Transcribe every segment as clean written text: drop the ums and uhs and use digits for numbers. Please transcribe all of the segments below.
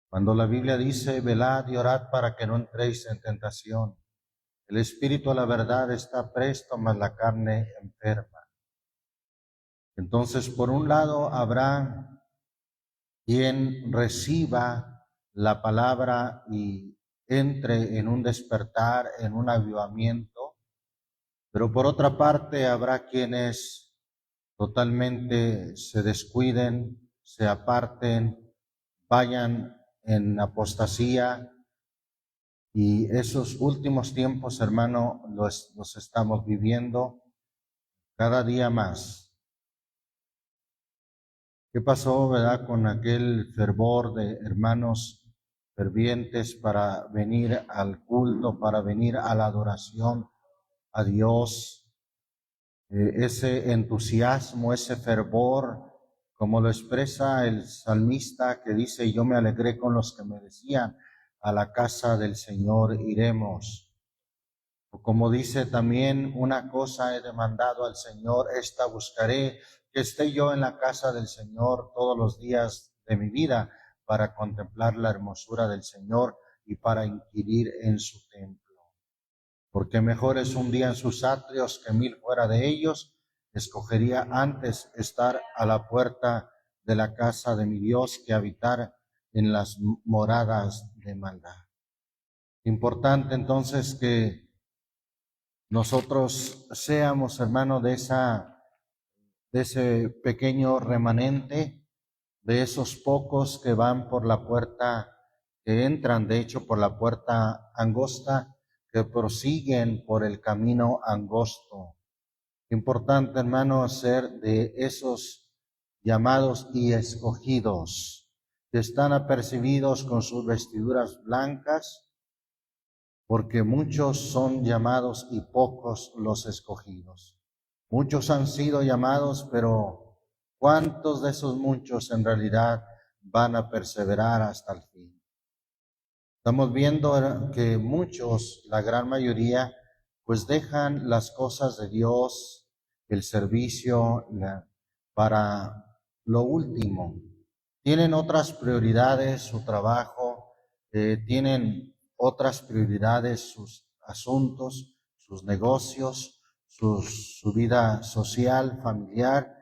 Cuando la Biblia dice, velad y orad para que no entréis en tentación. El espíritu a la verdad está presto, mas la carne enferma. Entonces, por un lado, habrá quien reciba la palabra y entre en un despertar, en un avivamiento, pero por otra parte habrá quienes totalmente se descuiden, se aparten, vayan en apostasía, y esos últimos tiempos, hermano, los estamos viviendo cada día más. ¿Qué pasó, verdad, con aquel fervor de hermanos fervientes para venir al culto, para venir a la adoración a Dios? Ese entusiasmo, ese fervor, como lo expresa el salmista que dice, yo me alegré con los que me decían, a la casa del Señor iremos. O como dice también, una cosa he demandado al Señor, esta buscaré, que esté yo en la casa del Señor todos los días de mi vida, para contemplar la hermosura del Señor y para inquirir en su templo. Porque mejor es un día en sus atrios que 1000 fuera de ellos. Escogería antes estar a la puerta de la casa de mi Dios que habitar en las moradas de maldad. Importante entonces que nosotros seamos, hermano, de ese pequeño remanente, de esos pocos que van por la puerta, que entran, de hecho, por la puerta angosta, que prosiguen por el camino angosto. Importante, hermano, ser de esos llamados y escogidos, que están apercibidos con sus vestiduras blancas, porque muchos son llamados y pocos los escogidos. Muchos han sido llamados, pero ¿cuántos de esos muchos en realidad van a perseverar hasta el fin? Estamos viendo que muchos, la gran mayoría, pues dejan las cosas de Dios, el servicio, para lo último. Tienen otras prioridades, su trabajo, tienen otras prioridades, sus asuntos, sus negocios, su vida social, familiar,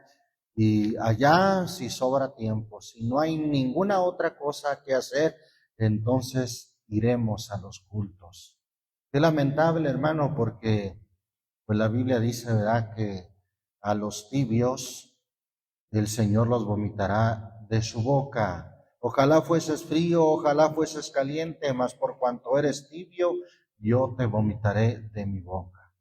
y allá si sobra tiempo, si no hay ninguna otra cosa que hacer, entonces iremos a los cultos. Qué lamentable, hermano, porque pues la Biblia dice, ¿verdad?, que a los tibios el Señor los vomitará de su boca. Ojalá fueses frío, ojalá fueses caliente, mas por cuanto eres tibio, yo te vomitaré de mi boca.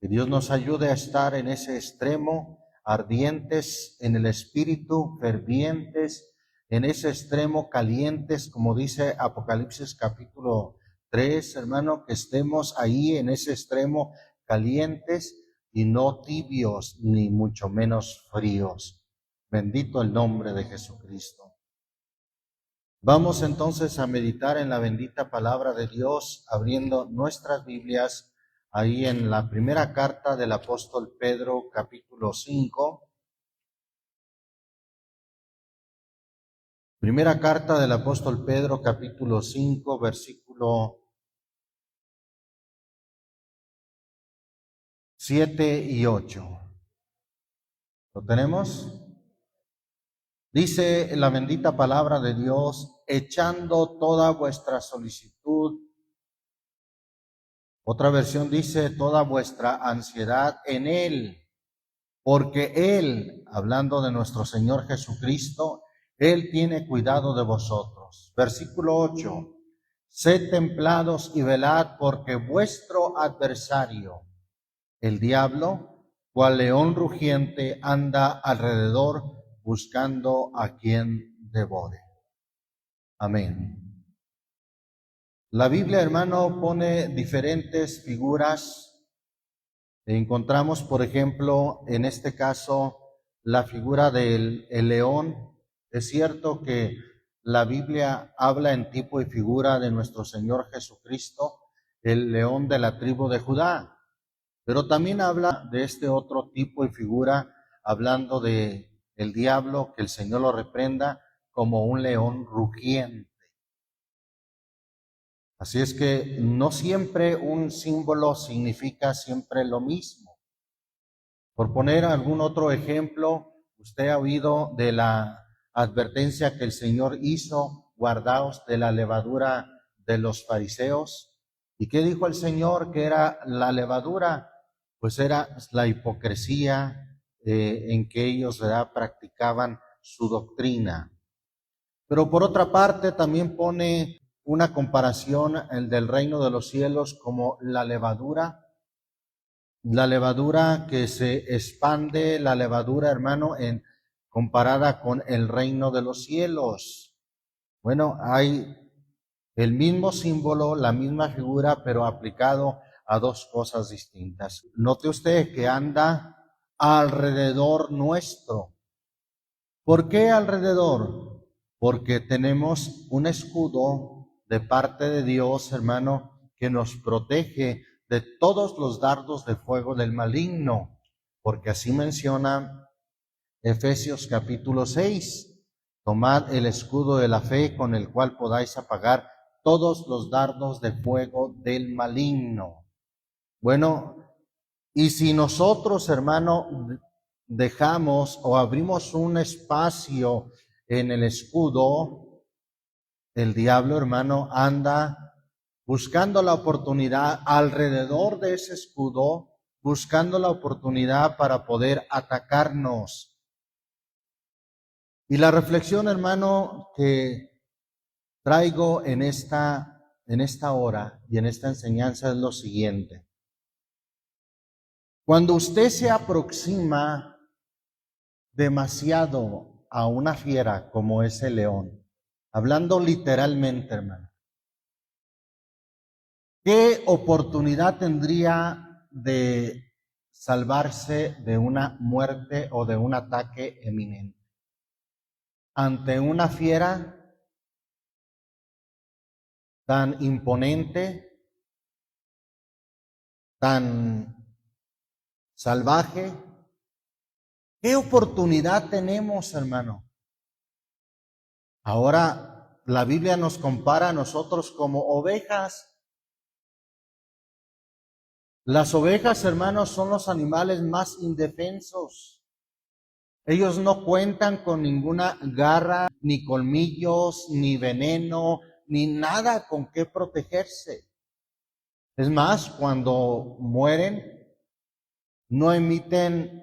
Que Dios nos ayude a estar en ese extremo, ardientes en el espíritu, fervientes, en ese extremo calientes, como dice Apocalipsis capítulo 3, hermano, que estemos ahí en ese extremo calientes y no tibios, ni mucho menos fríos. Bendito el nombre de Jesucristo. Vamos entonces a meditar en la bendita palabra de Dios, abriendo nuestras Biblias ahí en la primera carta del apóstol Pedro, capítulo 5. Primera carta del apóstol Pedro, capítulo 5, versículo 7 y 8. ¿Lo tenemos? Dice la bendita palabra de Dios, echando toda vuestra solicitud. Otra versión dice, toda vuestra ansiedad en Él, porque Él, hablando de nuestro Señor Jesucristo, Él tiene cuidado de vosotros. Versículo 8, sed templados y velad, porque vuestro adversario, el diablo, cual león rugiente, anda alrededor buscando a quien devore. Amén. La Biblia, hermano, pone diferentes figuras. Encontramos, por ejemplo, en este caso, la figura del león. Es cierto que la Biblia habla en tipo y figura de nuestro Señor Jesucristo, el león de la tribu de Judá, pero también habla de este otro tipo y figura, hablando de el diablo, que el Señor lo reprenda, como un león rugiente. Así es que no siempre un símbolo significa siempre lo mismo. Por poner algún otro ejemplo, usted ha oído de la advertencia que el Señor hizo: guardaos de la levadura de los fariseos. ¿Y qué dijo el Señor que era la levadura? Pues era la hipocresía en que ellos, ¿verdad?, practicaban su doctrina. Pero por otra parte también pone una comparación, el del reino de los cielos, como la levadura que se expande, la levadura, hermano, comparada con el reino de los cielos. Bueno, hay el mismo símbolo, la misma figura, pero aplicado a dos cosas distintas. Note usted que anda alrededor nuestro. ¿Por qué alrededor? Porque tenemos un escudo de parte de Dios, hermano, que nos protege de todos los dardos de fuego del maligno, porque así menciona Efesios capítulo 6. Tomad el escudo de la fe con el cual podáis apagar todos los dardos de fuego del maligno. Bueno, y si nosotros, hermano, dejamos o abrimos un espacio en el escudo, el diablo, hermano, anda buscando la oportunidad alrededor de ese escudo, buscando la oportunidad para poder atacarnos. Y la reflexión, hermano, que traigo en esta hora y en esta enseñanza es lo siguiente. Cuando usted se aproxima demasiado a una fiera como ese león, hablando literalmente, hermano, ¿qué oportunidad tendría de salvarse de una muerte o de un ataque eminente? Ante una fiera tan imponente, tan salvaje, ¿qué oportunidad tenemos, hermano? Ahora la Biblia nos compara a nosotros como ovejas. Las ovejas, hermanos, son los animales más indefensos. Ellos no cuentan con ninguna garra, ni colmillos, ni veneno, ni nada con qué protegerse. Es más, cuando mueren, no emiten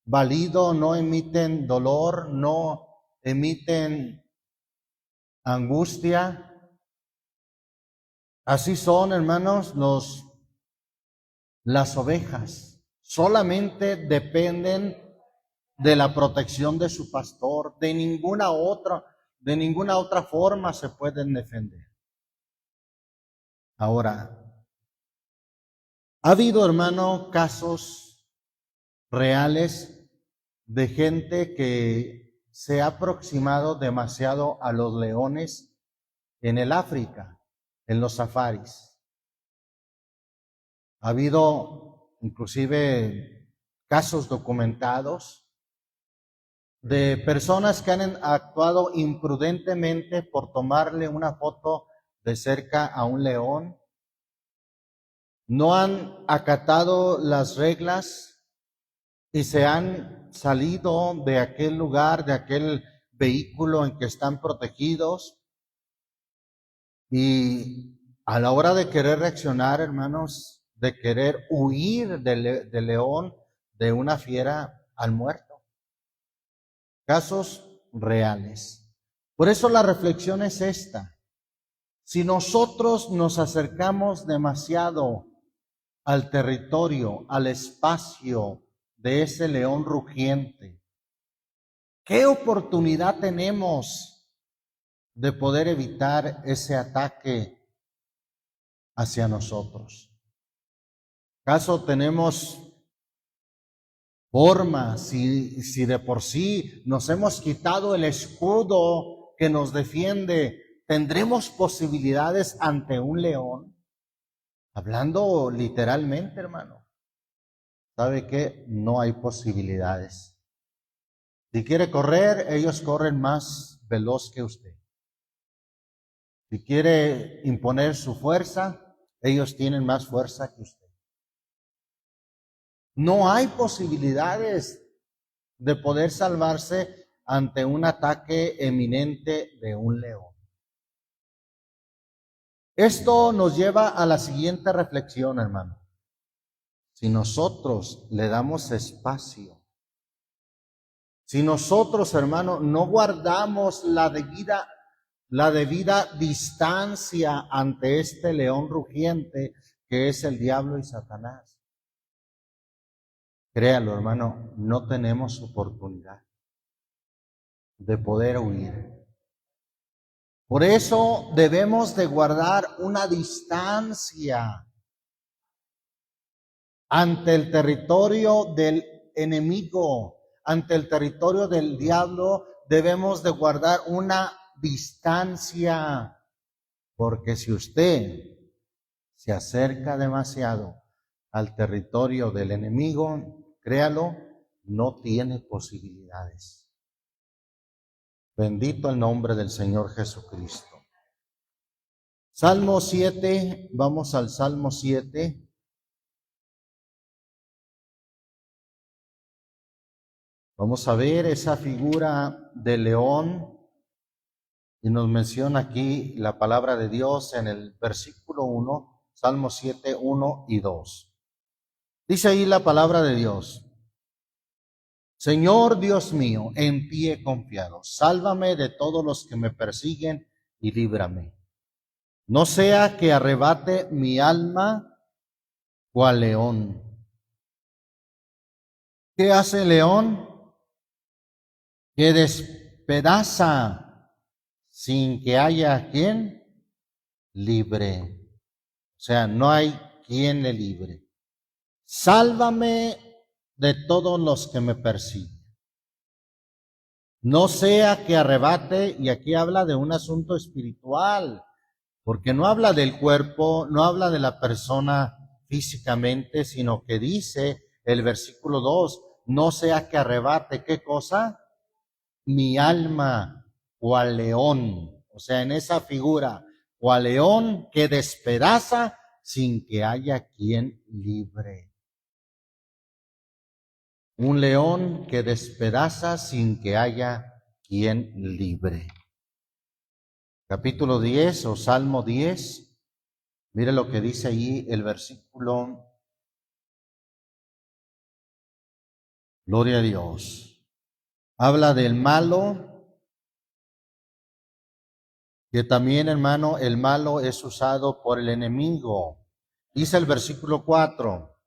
balido, no emiten dolor, no emiten angustia. Así son, hermanos, las ovejas. Solamente dependen de la protección de su pastor. De ninguna otra forma se pueden defender. Ahora, ha habido, hermano, casos reales de gente que se ha aproximado demasiado a los leones en el África, en los safaris. Ha habido inclusive casos documentados de personas que han actuado imprudentemente por tomarle una foto de cerca a un león. No han acatado las reglas y se han salido de aquel lugar, de aquel vehículo en que están protegidos. Y a la hora de querer reaccionar, hermanos, de querer huir del león, de una fiera, al muerto. Casos reales. Por eso la reflexión es esta. Si nosotros nos acercamos demasiado al territorio, al espacio de ese león rugiente, ¿qué oportunidad tenemos de poder evitar ese ataque hacia nosotros? ¿Acaso tenemos forma, si de por sí nos hemos quitado el escudo que nos defiende, tendremos posibilidades ante un león? Hablando literalmente, hermano. ¿Sabe qué? No hay posibilidades. Si quiere correr, ellos corren más veloz que usted. Si quiere imponer su fuerza, ellos tienen más fuerza que usted. No hay posibilidades de poder salvarse ante un ataque eminente de un león. Esto nos lleva a la siguiente reflexión, hermano. Si nosotros le damos espacio, si nosotros, hermano, no guardamos la debida distancia ante este león rugiente que es el diablo y Satanás, créalo, hermano, no tenemos oportunidad de poder huir. Por eso debemos de guardar una distancia ante el territorio del enemigo, ante el territorio del diablo. Debemos de guardar una distancia, porque si usted se acerca demasiado al territorio del enemigo, créalo, no tiene posibilidades. Bendito el nombre del Señor Jesucristo. Salmo 7, vamos al Salmo 7. Vamos a ver esa figura de león y nos menciona aquí la palabra de Dios en el versículo 1, Salmo 7, 1 y 2. Dice ahí la palabra de Dios: Señor Dios mío, en ti he confiado, sálvame de todos los que me persiguen y líbrame. No sea que arrebate mi alma cual león. ¿Qué hace el león? Que despedaza sin que haya quien libre. O sea, no hay quien le libre. Sálvame de todos los que me persiguen. No sea que arrebate, y aquí habla de un asunto espiritual, porque no habla del cuerpo, no habla de la persona físicamente, sino que dice el versículo 2, no sea que arrebate, ¿qué cosa? Mi alma, cual león. O sea, en esa figura, cual león que despedaza sin que haya quien libre. Un león que despedaza sin que haya quien libre. Capítulo 10 o Salmo 10. Mire lo que dice ahí el versículo. Gloria a Dios. Habla del malo, que también, hermano, el malo es usado por el enemigo. Dice el versículo 4.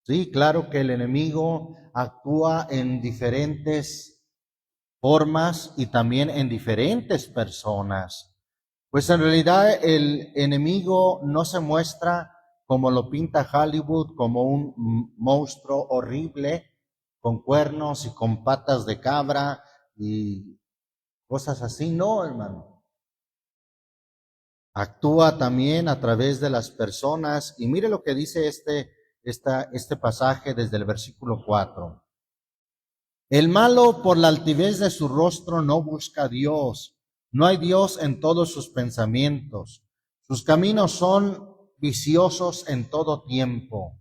Sí, claro que el enemigo actúa en diferentes formas y también en diferentes personas. Pues en realidad el enemigo no se muestra como lo pinta Hollywood, como un monstruo horrible, con cuernos y con patas de cabra y cosas así. No, hermano. Actúa también a través de las personas. Y mire lo que dice este pasaje desde el versículo 4. El malo por la altivez de su rostro no busca a Dios. No hay Dios en todos sus pensamientos. Sus caminos son viciosos en todo tiempo.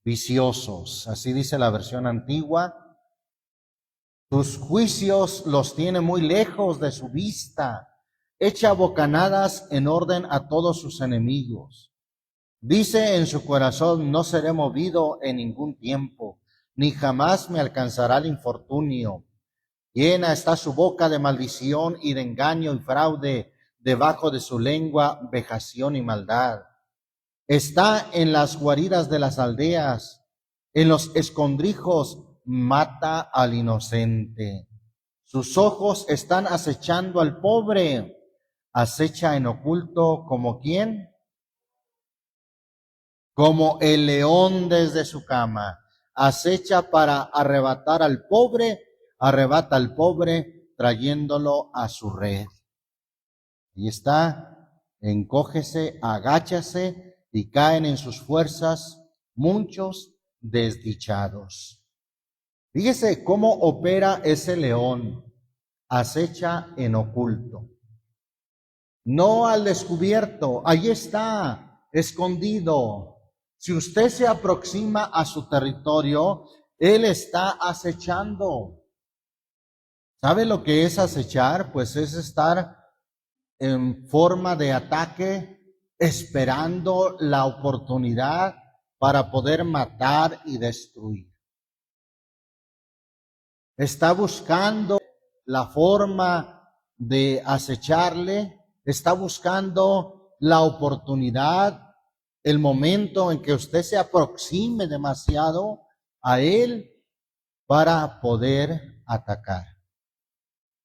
Viciosos, así dice la versión antigua. Sus juicios los tiene muy lejos de su vista. Echa bocanadas en orden a todos sus enemigos. Dice en su corazón, no seré movido en ningún tiempo, ni jamás me alcanzará el infortunio. Llena está su boca de maldición y de engaño y fraude, debajo de su lengua vejación y maldad. Está en las guaridas de las aldeas, en los escondrijos mata al inocente. Sus ojos están acechando al pobre, acecha en oculto como ¿quién? Como el león desde su cama, acecha para arrebatar al pobre, arrebata al pobre trayéndolo a su red. Y está, encógese, agáchase y caen en sus fuerzas muchos desdichados. Fíjese cómo opera ese león, acecha en oculto. no al descubierto. Ahí está, escondido. Si usted se aproxima a su territorio, él está acechando. ¿Sabe lo que es acechar? Pues es estar en forma de ataque, esperando la oportunidad para poder matar y destruir. Está buscando la forma de acecharle, está buscando la oportunidad, el momento en que usted se aproxime demasiado a él para poder atacar.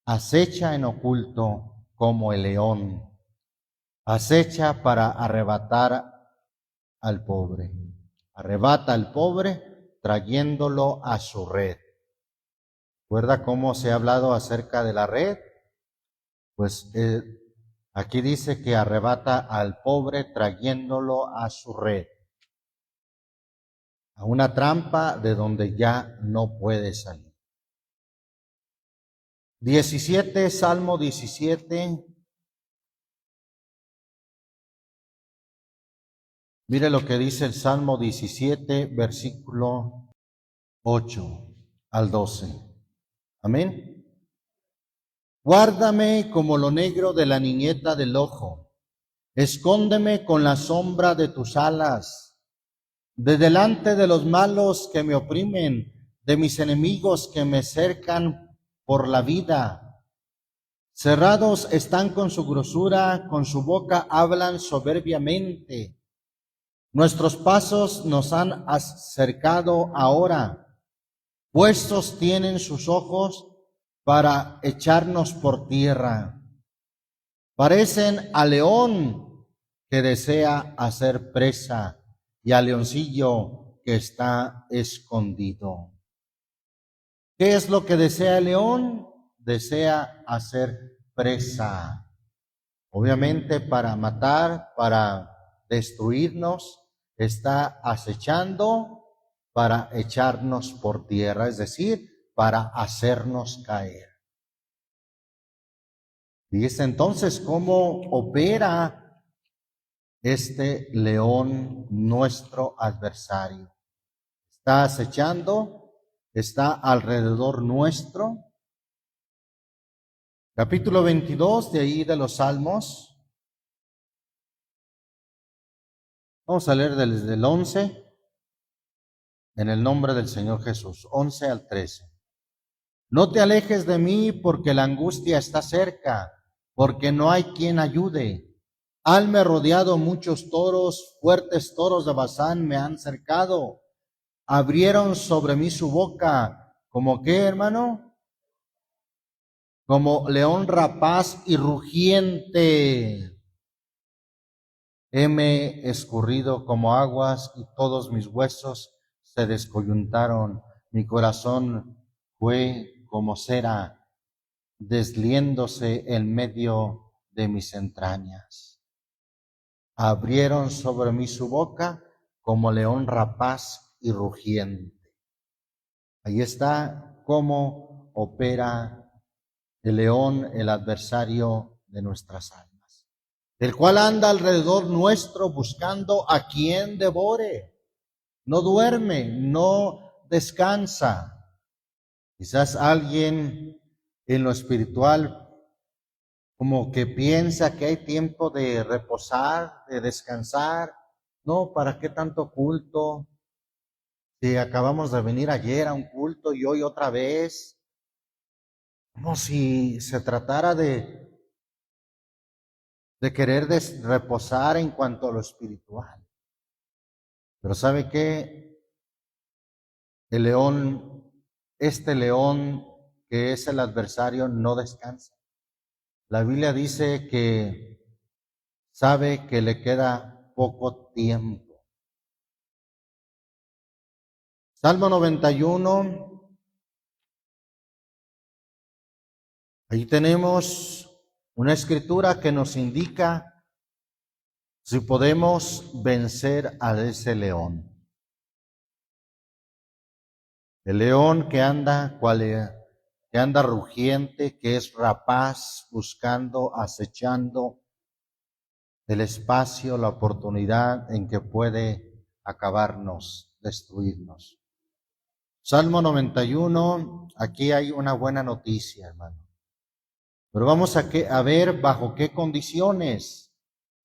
Acecha en oculto como el león, acecha para arrebatar al pobre. Arrebata al pobre trayéndolo a su red. ¿Recuerda cómo se ha hablado acerca de la red? Pues aquí dice que arrebata al pobre trayéndolo a su red, a una trampa de donde ya no puede salir. 17, Salmo 17. Mire lo que dice el Salmo 17, versículo 8 al 12. Amén. Guárdame como lo negro de la niñeta del ojo. Escóndeme con la sombra de tus alas, de delante de los malos que me oprimen, de mis enemigos que me cercan por la vida. Cerrados están con su grosura, con su boca hablan soberbiamente. Nuestros pasos nos han acercado ahora. Puestos tienen sus ojos para echarnos por tierra. Parecen a león que desea hacer presa y a leoncillo que está escondido. ¿Qué es lo que desea el león? Desea hacer presa. Obviamente para matar, para destruirnos, está acechando para echarnos por tierra, es decir, para hacernos caer. Dice entonces cómo opera este león, nuestro adversario. Está acechando, está alrededor nuestro. Capítulo 22 de ahí de los Salmos. Vamos a leer desde el 11, en el nombre del Señor Jesús, 11 al 13. No te alejes de mí porque la angustia está cerca, porque no hay quien ayude. Hanme rodeado muchos toros, fuertes toros de Basán me han cercado. Abrieron sobre mí su boca, ¿como qué, hermano? Como león rapaz y rugiente. Heme escurrido como aguas y todos mis huesos se descoyuntaron. Mi corazón fue como cera, desliéndose en medio de mis entrañas. Abrieron sobre mí su boca como león rapaz y rugiente. Ahí está cómo opera el león, el adversario de nuestras almas, el cual anda alrededor nuestro buscando a quien devore. No duerme, no descansa. Quizás alguien en lo espiritual como que piensa que hay tiempo de reposar, de descansar. No, ¿para qué tanto culto? Si acabamos de venir ayer a un culto y hoy otra vez. Como si se tratara de querer reposar en cuanto a lo espiritual. Pero ¿sabe qué? El león, este león que es el adversario, no descansa. La Biblia dice que sabe que le queda poco tiempo. Salmo 91, ahí tenemos una escritura que nos indica si podemos vencer a ese león. El león que anda rugiente, que es rapaz, buscando, acechando el espacio, la oportunidad en que puede acabarnos, destruirnos. Salmo 91, aquí hay una buena noticia, hermano. Pero vamos a ver bajo qué condiciones.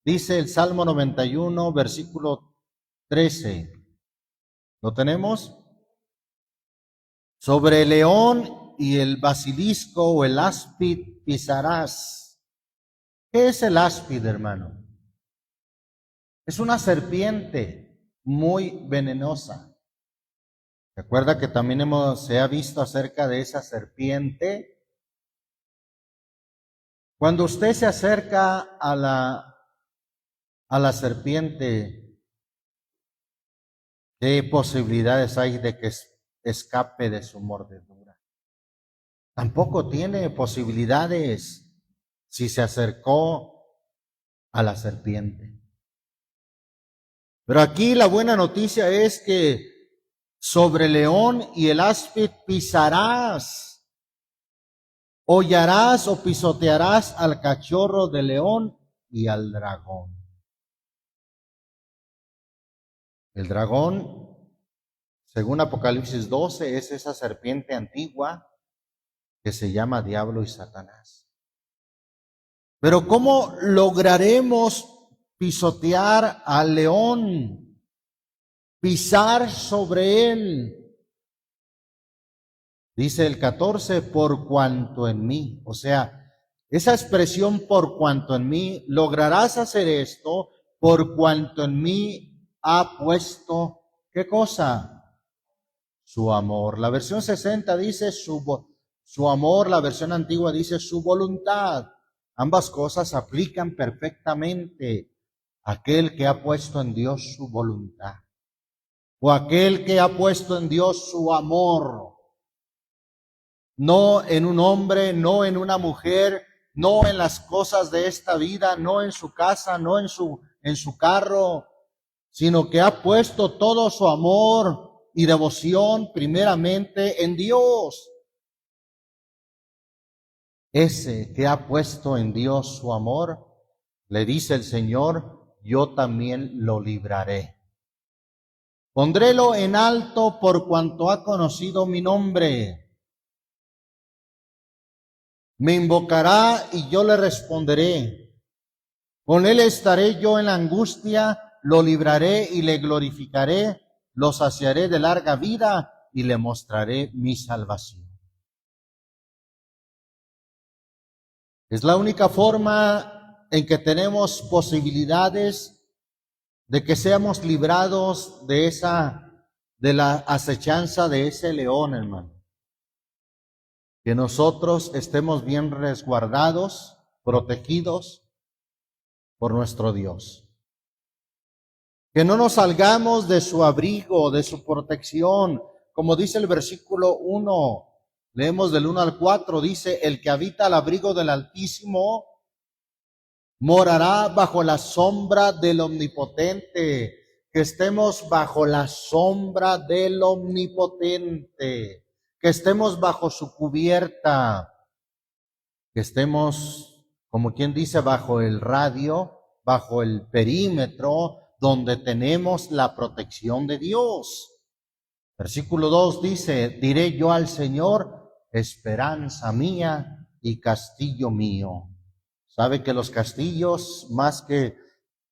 Dice el Salmo 91, versículo 13. ¿Lo tenemos? Sobre el león y el basilisco o el áspid pisarás. ¿Qué es el áspid, hermano? Es una serpiente muy venenosa. Recuerda que también se ha visto acerca de esa serpiente. Cuando usted se acerca a la serpiente, ¿qué posibilidades hay de que escape de su mordedura? Tampoco tiene posibilidades si se acercó a la serpiente. Pero aquí la buena noticia es que sobre el león y el áspid pisarás, hollarás o pisotearás al cachorro de león y al dragón. El dragón, según Apocalipsis 12, es esa serpiente antigua que se llama Diablo y Satanás. Pero ¿cómo lograremos pisotear al león? Pisar sobre él. Dice el 14, por cuanto en mí. O sea, esa expresión por cuanto en mí, lograrás hacer esto por cuanto en mí ha puesto, ¿qué cosa? Su amor. La versión 60 dice su amor, la versión antigua dice su voluntad. Ambas cosas aplican perfectamente a aquel que ha puesto en Dios su voluntad, o aquel que ha puesto en Dios su amor, no en un hombre, no en una mujer, no en las cosas de esta vida, no en su casa, no en su carro, sino que ha puesto todo su amor y devoción primeramente en Dios. Ese que ha puesto en Dios su amor, le dice el Señor, yo también lo libraré. Pondrélo en alto por cuanto ha conocido mi nombre. Me invocará y yo le responderé. Con él estaré yo en la angustia, lo libraré y le glorificaré, lo saciaré de larga vida y le mostraré mi salvación. Es la única forma en que tenemos posibilidades de que seamos librados de la acechanza de ese león, hermano. Que nosotros estemos bien resguardados, protegidos por nuestro Dios. Que no nos salgamos de su abrigo, de su protección. Como dice el versículo 1, leemos del 1 al 4, dice, el que habita al abrigo del Altísimo morará bajo la sombra del Omnipotente. Que estemos bajo la sombra del Omnipotente. Que estemos bajo su cubierta. Que estemos, como quien dice, bajo el radio, bajo el perímetro, donde tenemos la protección de Dios. Versículo 2 dice, diré yo al Señor, esperanza mía y castillo mío. Sabe que los castillos, más que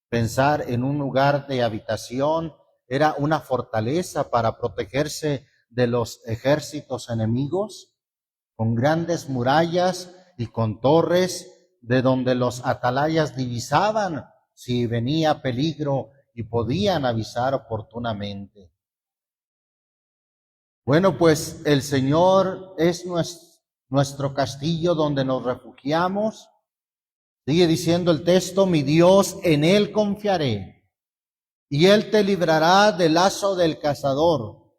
pensar en un lugar de habitación, era una fortaleza para protegerse de los ejércitos enemigos, con grandes murallas y con torres de donde los atalayas divisaban si venía peligro y podían avisar oportunamente. Bueno, pues el Señor es nuestro castillo donde nos refugiamos. Sigue diciendo el texto, mi Dios, en Él confiaré, y Él te librará del lazo del cazador,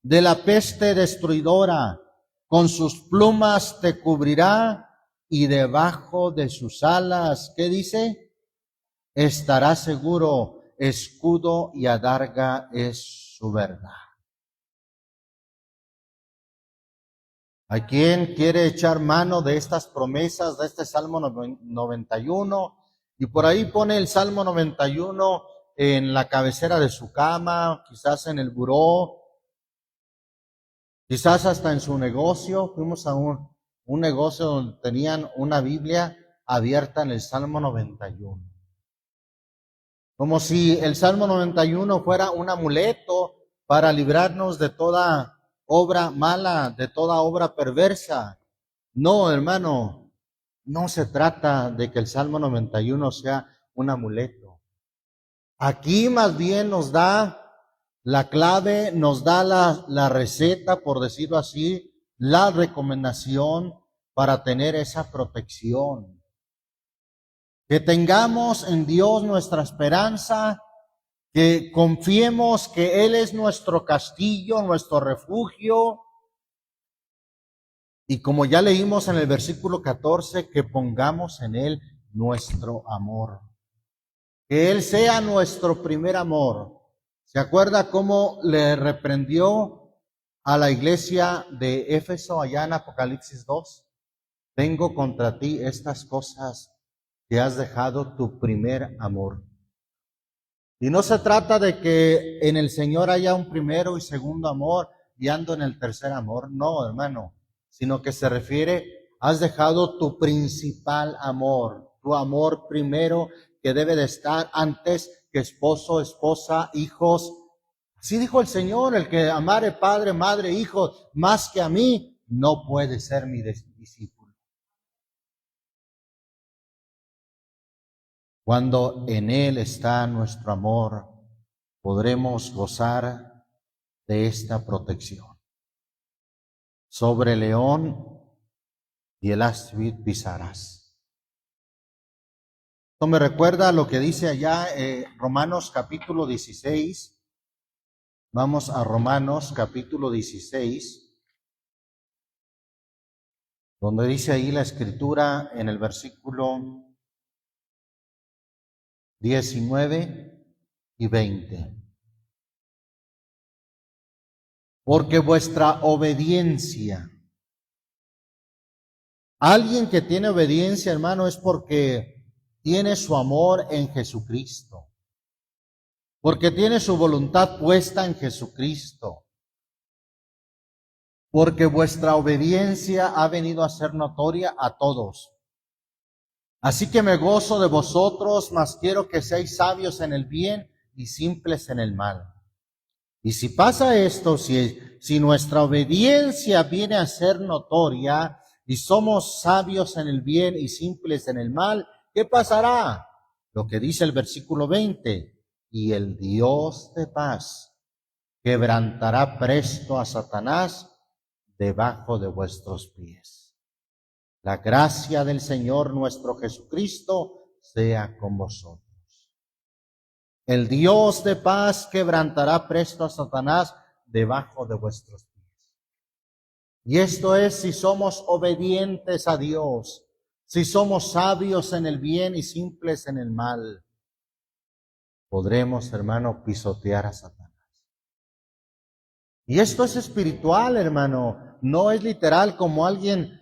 de la peste destruidora, con sus plumas te cubrirá, y debajo de sus alas, ¿qué dice? Estará seguro, escudo y adarga es su verdad. ¿A quién quiere echar mano de estas promesas de este Salmo 91 Y por ahí pone el Salmo 91 en la cabecera de su cama, quizás en el buró, quizás hasta en su negocio. Fuimos a un negocio donde tenían una Biblia abierta en el Salmo 91. Como si el Salmo 91 fuera un amuleto para librarnos de toda obra mala, de toda obra perversa. No, hermano, no se trata de que el Salmo 91 sea un amuleto. Aquí más bien nos da la clave, nos da la receta, por decirlo así, la recomendación para tener esa protección. Que tengamos en Dios nuestra esperanza, que confiemos que Él es nuestro castillo, nuestro refugio, y como ya leímos en el versículo 14, que pongamos en Él nuestro amor. Que Él sea nuestro primer amor. ¿Se acuerda cómo le reprendió a la iglesia de Éfeso allá en Apocalipsis 2? Tengo contra ti estas cosas, que has dejado tu primer amor. Y no se trata de que en el Señor haya un primero y segundo amor y ando en el tercer amor. No, hermano, sino que se refiere, has dejado tu principal amor, tu amor primero, que debe de estar antes que esposo, esposa, hijos. Así dijo el Señor: el que amare padre, madre, hijos más que a mí, no puede ser mi discípulo. Cuando en Él está nuestro amor, podremos gozar de esta protección. Sobre el león y el áspid pisarás. Esto me recuerda a lo que dice allá Romanos capítulo 16. Vamos a Romanos capítulo 16, donde dice ahí la escritura en el versículo 19 y 20. Porque vuestra obediencia, alguien que tiene obediencia, hermano, es porque tiene su amor en Jesucristo, porque tiene su voluntad puesta en Jesucristo, porque vuestra obediencia ha venido a ser notoria a todos. Así que me gozo de vosotros, mas quiero que seáis sabios en el bien y simples en el mal. Y si pasa esto, si nuestra obediencia viene a ser notoria y somos sabios en el bien y simples en el mal, ¿qué pasará? Lo que dice el versículo 20, y el Dios de paz quebrantará presto a Satanás debajo de vuestros pies. La gracia del Señor nuestro Jesucristo sea con vosotros. El Dios de paz quebrantará presto a Satanás debajo de vuestros pies. Y esto es si somos obedientes a Dios, si somos sabios en el bien y simples en el mal. Podremos, hermano, pisotear a Satanás. Y esto es espiritual, hermano, no es literal como alguien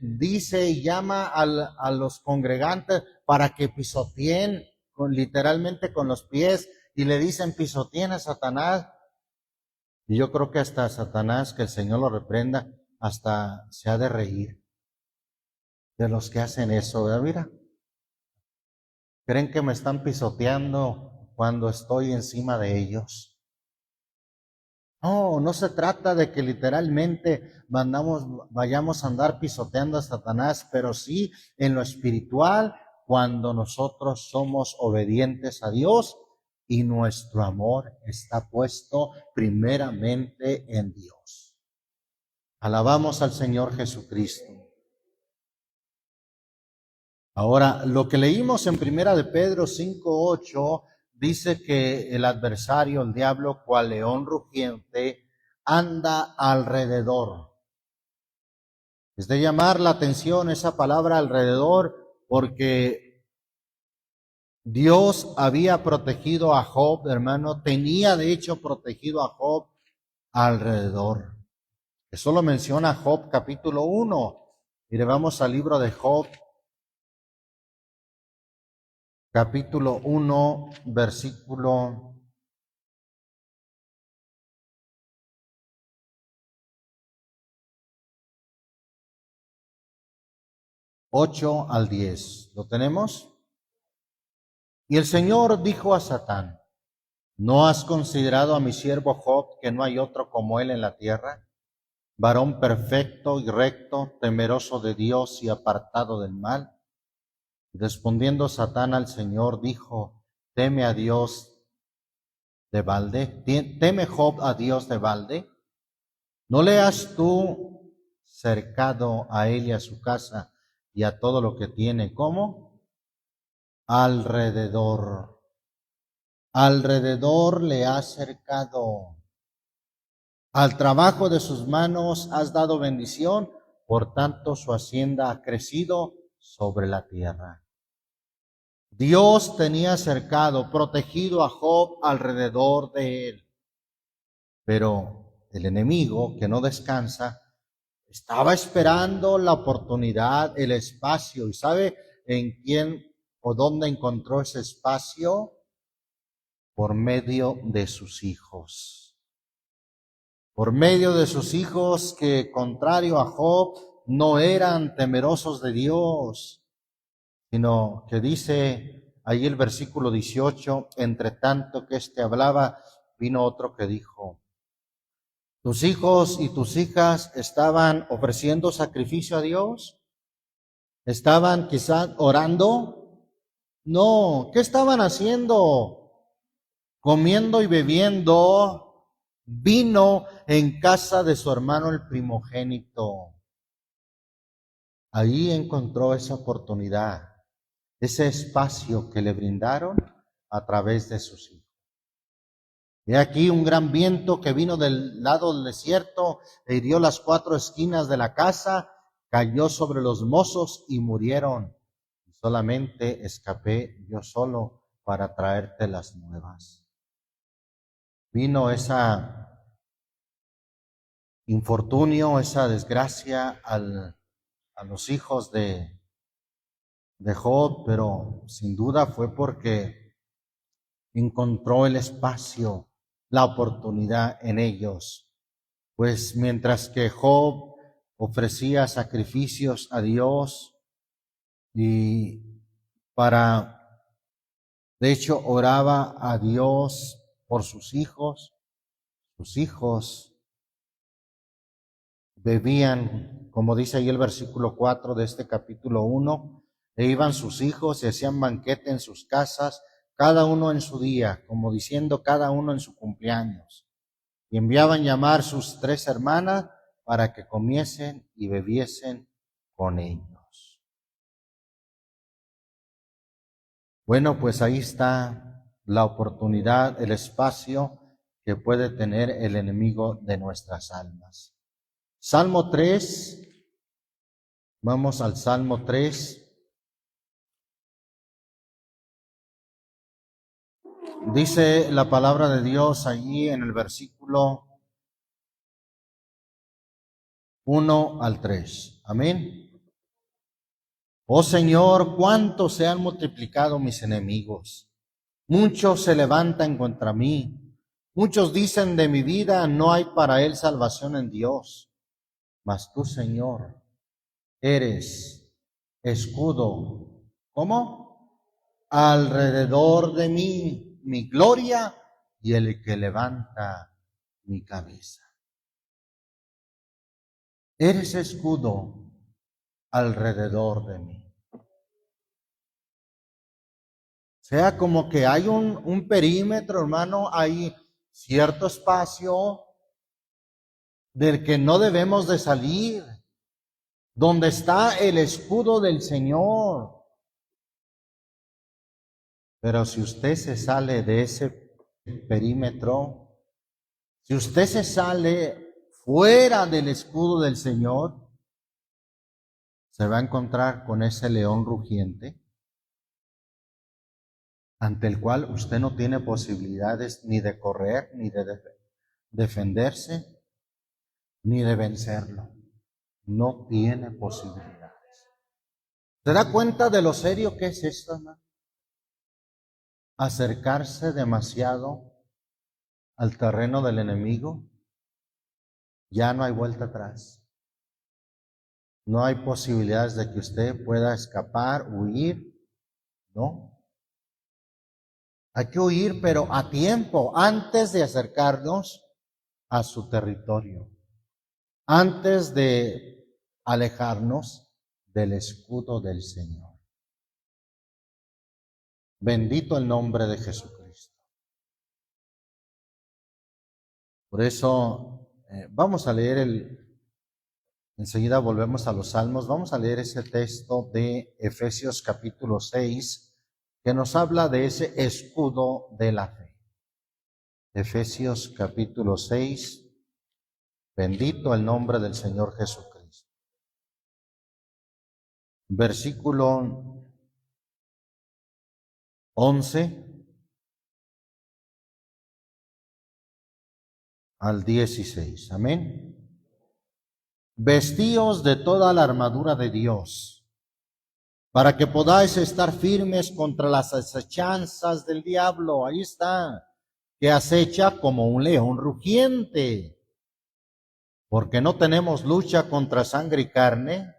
dice y llama a los congregantes para que pisoteen literalmente con los pies y le dicen pisoteen a Satanás. Y yo creo que hasta Satanás, que el Señor lo reprenda, hasta se ha de reír de los que hacen eso. ¿Verdad? Mira, creen que me están pisoteando cuando estoy encima de ellos. No, no se trata de que literalmente vayamos a andar pisoteando a Satanás, pero sí en lo espiritual, cuando nosotros somos obedientes a Dios y nuestro amor está puesto primeramente en Dios. Alabamos al Señor Jesucristo. Ahora, lo que leímos en Primera de Pedro 5:8 dice que el adversario, el diablo, cual león rugiente, anda alrededor. Es de llamar la atención esa palabra alrededor, porque Dios había protegido a Job, hermano, tenía de hecho protegido a Job alrededor. Eso lo menciona Job capítulo 1. Mire, vamos al libro de Job, capítulo 1, versículo 8 al 10. ¿Lo tenemos? Y el Señor dijo a Satán: ¿No has considerado a mi siervo Job, que no hay otro como él en la tierra? Varón perfecto y recto, temeroso de Dios y apartado del mal. Respondiendo Satán al Señor, dijo: ¿Teme a Dios de balde? ¿Teme Job a Dios de balde? ¿No le has tú cercado a él y a su casa y a todo lo que tiene? ¿Cómo? Alrededor. Alrededor le has cercado. Al trabajo de sus manos has dado bendición, por tanto su hacienda ha crecido sobre la tierra. Dios tenía cercado, protegido a Job alrededor de él. Pero el enemigo, que no descansa, estaba esperando la oportunidad, el espacio. ¿Y sabe en quién o dónde encontró ese espacio? Por medio de sus hijos. Por medio de sus hijos que, contrario a Job, no eran temerosos de Dios, sino que dice ahí el versículo 18, entre tanto que éste hablaba, vino otro que dijo: ¿tus hijos y tus hijas estaban ofreciendo sacrificio a Dios? ¿Estaban quizás orando? No, ¿qué estaban haciendo? Comiendo y bebiendo vino en casa de su hermano el primogénito. Ahí encontró esa oportunidad, ese espacio que le brindaron a través de sus hijos. He aquí un gran viento que vino del lado del desierto e hirió las 4 esquinas de la casa, cayó sobre los mozos y murieron. Y solamente escapé yo solo para traerte las nuevas. Vino esa infortunio, esa desgracia a los hijos de Job, pero sin duda fue porque encontró el espacio, la oportunidad en ellos. Pues mientras que Job ofrecía sacrificios a Dios y de hecho oraba a Dios por sus hijos bebían, como dice ahí el versículo 4 de este capítulo 1, e iban sus hijos y hacían banquete en sus casas, cada uno en su día, como diciendo cada uno en su cumpleaños. Y enviaban llamar sus 3 hermanas para que comiesen y bebiesen con ellos. Bueno, pues ahí está la oportunidad, el espacio que puede tener el enemigo de nuestras almas. Salmo 3, vamos al Salmo 3. Dice la palabra de Dios allí en el versículo 1 al 3. Amén. Oh Señor, cuánto se han multiplicado mis enemigos. Muchos se levantan contra mí. Muchos dicen de mi vida, no hay para él salvación en Dios. Mas tú, Señor, eres escudo. ¿Cómo? Alrededor de mí, mi gloria y el que levanta mi cabeza. Eres escudo alrededor de mí. O sea, como que hay un perímetro, hermano, hay cierto espacio del que no debemos de salir, donde está el escudo del Señor. Pero si usted se sale de ese perímetro, si usted se sale fuera del escudo del Señor, se va a encontrar con ese león rugiente, ante el cual usted no tiene posibilidades ni de correr, ni de defenderse, ni de vencerlo. No tiene posibilidades. ¿Se da cuenta de lo serio que es esto, hermano? acercarse demasiado al terreno del enemigo, ya no hay vuelta atrás. No hay posibilidades de que usted pueda escapar, huir, ¿no? Hay que huir, pero a tiempo, antes de acercarnos a su territorio, antes de alejarnos del escudo del Señor. Bendito el nombre de Jesucristo. Por eso vamos a leer enseguida volvemos a los Salmos, vamos a leer ese texto de Efesios capítulo 6, que nos habla de ese escudo de la fe. Efesios capítulo 6, bendito el nombre del Señor Jesucristo. Versículo 11 al 16. Amén. Vestíos de toda la armadura de Dios, para que podáis estar firmes contra las acechanzas del diablo. Ahí está, que acecha como un león rugiente. Porque no tenemos lucha contra sangre y carne,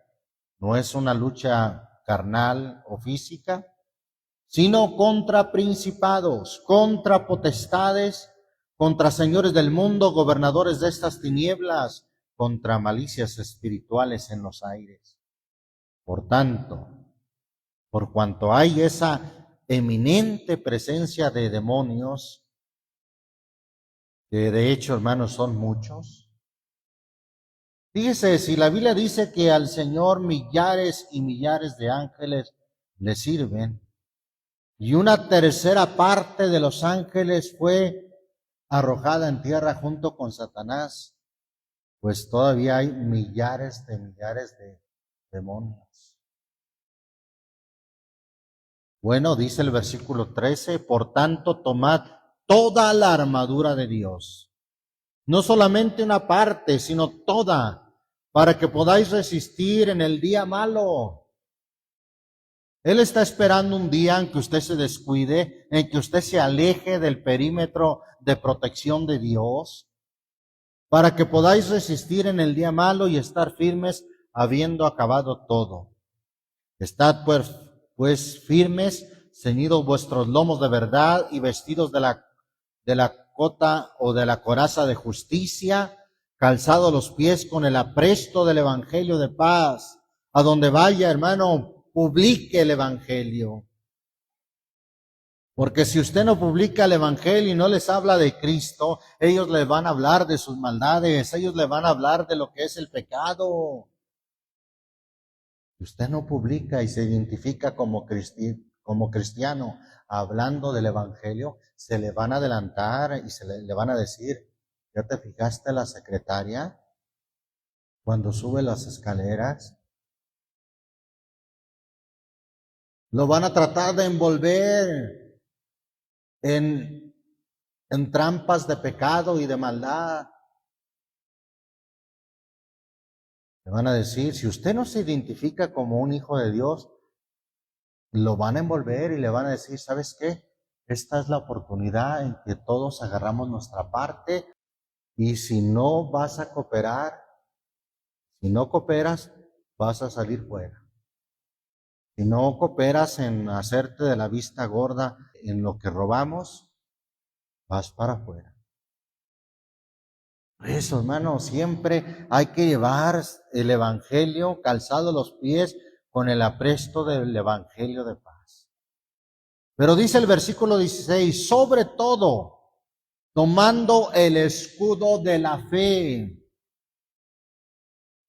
no es una lucha carnal o física, sino contra principados, contra potestades, contra señores del mundo, gobernadores de estas tinieblas, contra malicias espirituales en los aires. Por tanto, por cuanto hay esa eminente presencia de demonios, que de hecho, hermanos, son muchos. Fíjese, si la Biblia dice que al Señor millares y millares de ángeles le sirven, y una tercera parte de los ángeles fue arrojada en tierra junto con Satanás, pues todavía hay millares de demonios. Bueno, dice el versículo 13, por tanto tomad toda la armadura de Dios, no solamente una parte, sino toda, para que podáis resistir en el día malo. Él está esperando un día en que usted se descuide, en que usted se aleje del perímetro de protección de Dios, para que podáis resistir en el día malo y estar firmes habiendo acabado todo. Estad pues firmes, ceñidos vuestros lomos de verdad y vestidos de la cota o de la coraza de justicia, calzados los pies con el apresto del evangelio de paz. A donde vaya, hermano, publique el evangelio. Porque si usted no publica el evangelio y no les habla de Cristo, ellos les van a hablar de sus maldades, ellos les van a hablar de lo que es el pecado. Si usted no publica y se identifica como cristiano hablando del evangelio, se le van a adelantar y le van a decir, ¿ya te fijaste la secretaria cuando sube las escaleras? Lo van a tratar de envolver en trampas de pecado y de maldad. Le van a decir, si usted no se identifica como un hijo de Dios, lo van a envolver y le van a decir, ¿sabes qué? Esta es la oportunidad en que todos agarramos nuestra parte y si no vas a cooperar, si no cooperas, vas a salir fuera. Si no cooperas en hacerte de la vista gorda en lo que robamos, vas para afuera. Por eso, hermano, siempre hay que llevar el evangelio calzado los pies con el apresto del evangelio de paz. Pero dice el versículo 16, sobre todo, tomando el escudo de la fe,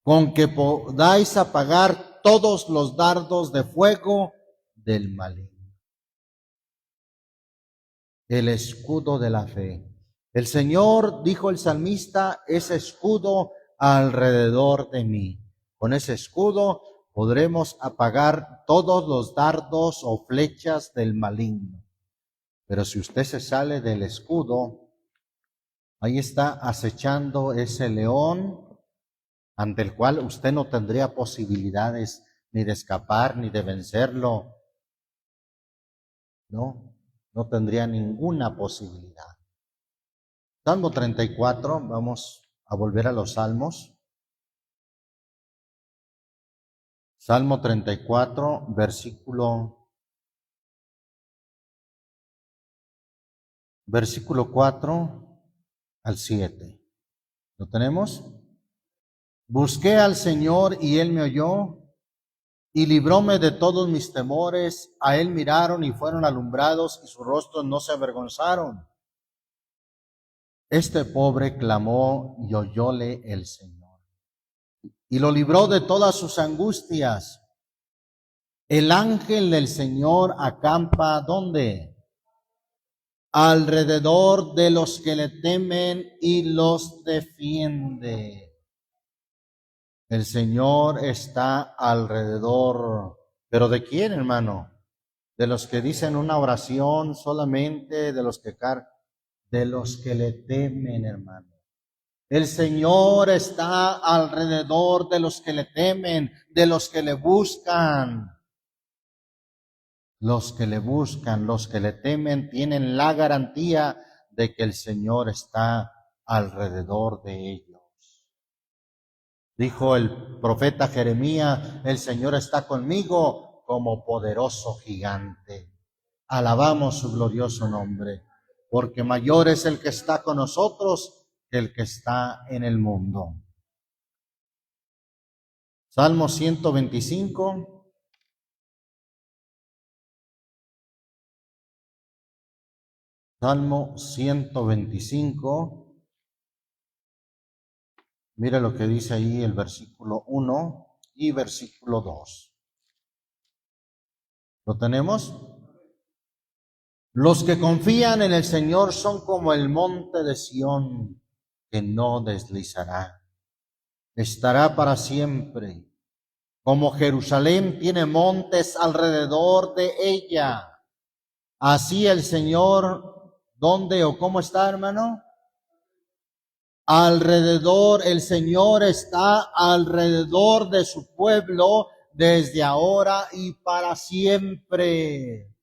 con que podáis apagar todos los dardos de fuego del maligno. El escudo de la fe. El Señor, dijo el salmista, es escudo alrededor de mí. Con ese escudo podremos apagar todos los dardos o flechas del maligno. Pero si usted se sale del escudo, ahí está acechando ese león ante el cual usted no tendría posibilidades ni de escapar ni de vencerlo. No. No tendría ninguna posibilidad. Salmo 34, vamos a volver a los salmos. Salmo 34, versículo 4 al 7. ¿Lo tenemos? Busqué al Señor y Él me oyó y libróme de todos mis temores. A Él miraron y fueron alumbrados y sus rostros no se avergonzaron. Este pobre clamó y oyóle el Señor y lo libró de todas sus angustias. El ángel del Señor acampa, ¿dónde? Alrededor de los que le temen y los defiende. El Señor está alrededor. ¿Pero de quién, hermano? De los que dicen una oración solamente, de los que le temen, hermano. El Señor está alrededor de los que le temen, de los que le buscan. Los que le buscan, los que le temen, tienen la garantía de que el Señor está alrededor de ellos. Dijo el profeta Jeremías, el Señor está conmigo como poderoso gigante. Alabamos su glorioso nombre, porque mayor es el que está con nosotros que el que está en el mundo. Salmo 125. Salmo 125. Mira lo que dice ahí el versículo 1 y versículo 2. ¿Lo tenemos? Los que confían en el Señor son como el monte de Sión, que no deslizará. Estará para siempre. Como Jerusalén tiene montes alrededor de ella. Así el Señor, ¿dónde o cómo está, hermano? Alrededor, el Señor está alrededor de su pueblo desde ahora y para siempre.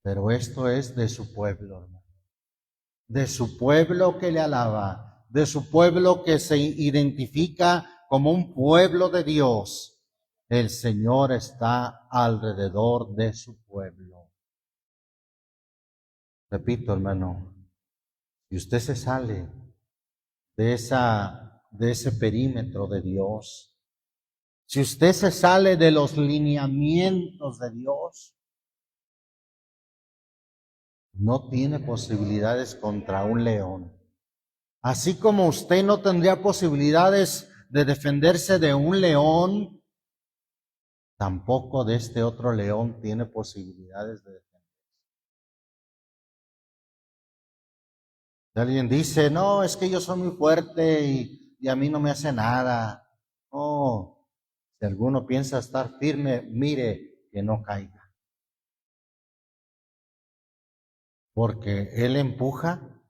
Pero esto es de su pueblo, hermano. De su pueblo que le alaba, de su pueblo que se identifica como un pueblo de Dios. El Señor está alrededor de su pueblo. Repito, hermano, si usted se sale de ese perímetro de Dios, si usted se sale de los lineamientos de Dios, no tiene posibilidades contra un león. Así como usted no tendría posibilidades de defenderse de un león, tampoco de este otro león tiene posibilidades de defenderse. Si alguien dice, no, es que yo soy muy fuerte y a mí no me hace nada. No, si alguno piensa estar firme, mire que no caiga. Porque Él empuja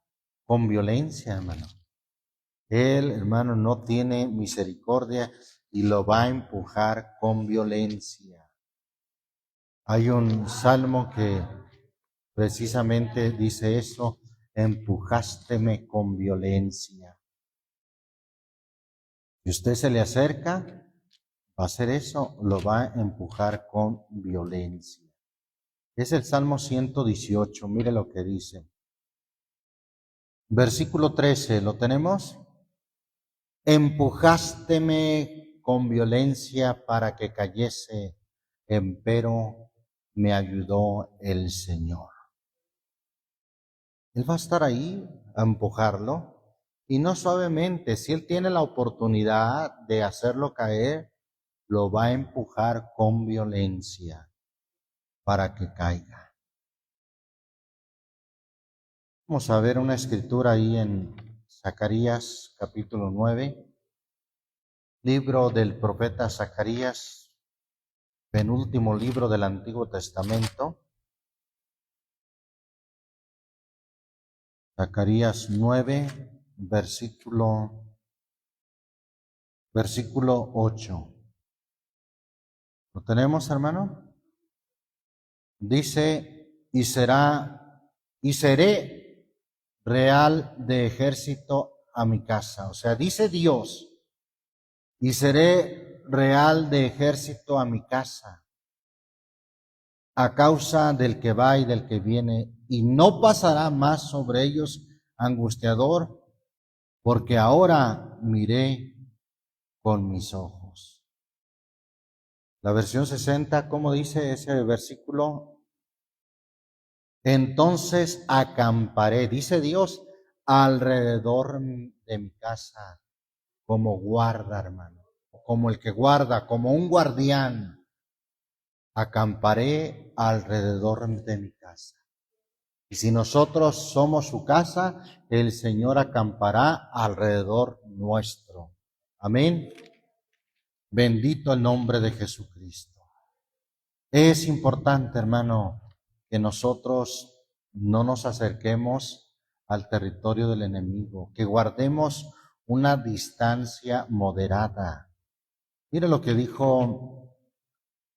con violencia, hermano. Él, hermano, no tiene misericordia y lo va a empujar con violencia. Hay un salmo que precisamente dice eso, empujásteme con violencia. Si usted se le acerca, va a hacer eso, lo va a empujar con violencia. Es el Salmo 118, mire lo que dice. Versículo 13, ¿lo tenemos? Empujásteme con violencia para que cayese, empero me ayudó el Señor. Él va a estar ahí a empujarlo y no suavemente. Si Él tiene la oportunidad de hacerlo caer, lo va a empujar con violencia para que caiga. Vamos a ver una escritura ahí en Zacarías capítulo 9, libro del profeta Zacarías, penúltimo libro del Antiguo Testamento. Zacarías 9, versículo 8. ¿Lo tenemos, hermano? dice, y seré real de ejército a mi casa. O sea, dice Dios, y seré real de ejército a mi casa, a causa del que va y del que viene, y no pasará más sobre ellos angustiador, porque ahora miré con mis ojos. La versión 60, ¿cómo dice ese versículo? Entonces acamparé, dice Dios, alrededor de mi casa, como guarda, hermano, como el que guarda, como un guardián. Acamparé alrededor de mi casa. Y si nosotros somos su casa, el Señor acampará alrededor nuestro. Amén. Bendito el nombre de Jesucristo. Es importante, hermano, que nosotros no nos acerquemos al territorio del enemigo, que guardemos una distancia moderada. Mire lo que dijo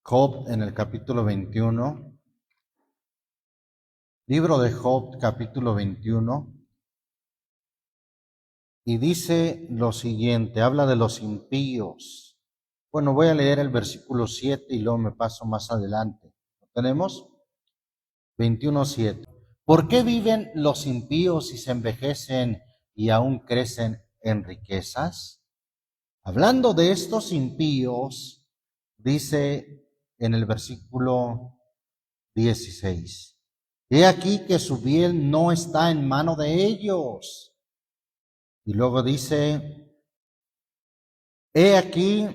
Job en el capítulo 21. Libro de Job, capítulo 21, y dice lo siguiente, habla de los impíos. Bueno, voy a leer el versículo 7 y luego me paso más adelante. ¿Lo tenemos? 21:7. ¿Por qué viven los impíos y se envejecen y aún crecen en riquezas? Hablando de estos impíos, dice en el versículo 16. He aquí que su bien no está en mano de ellos. Y luego dice, he aquí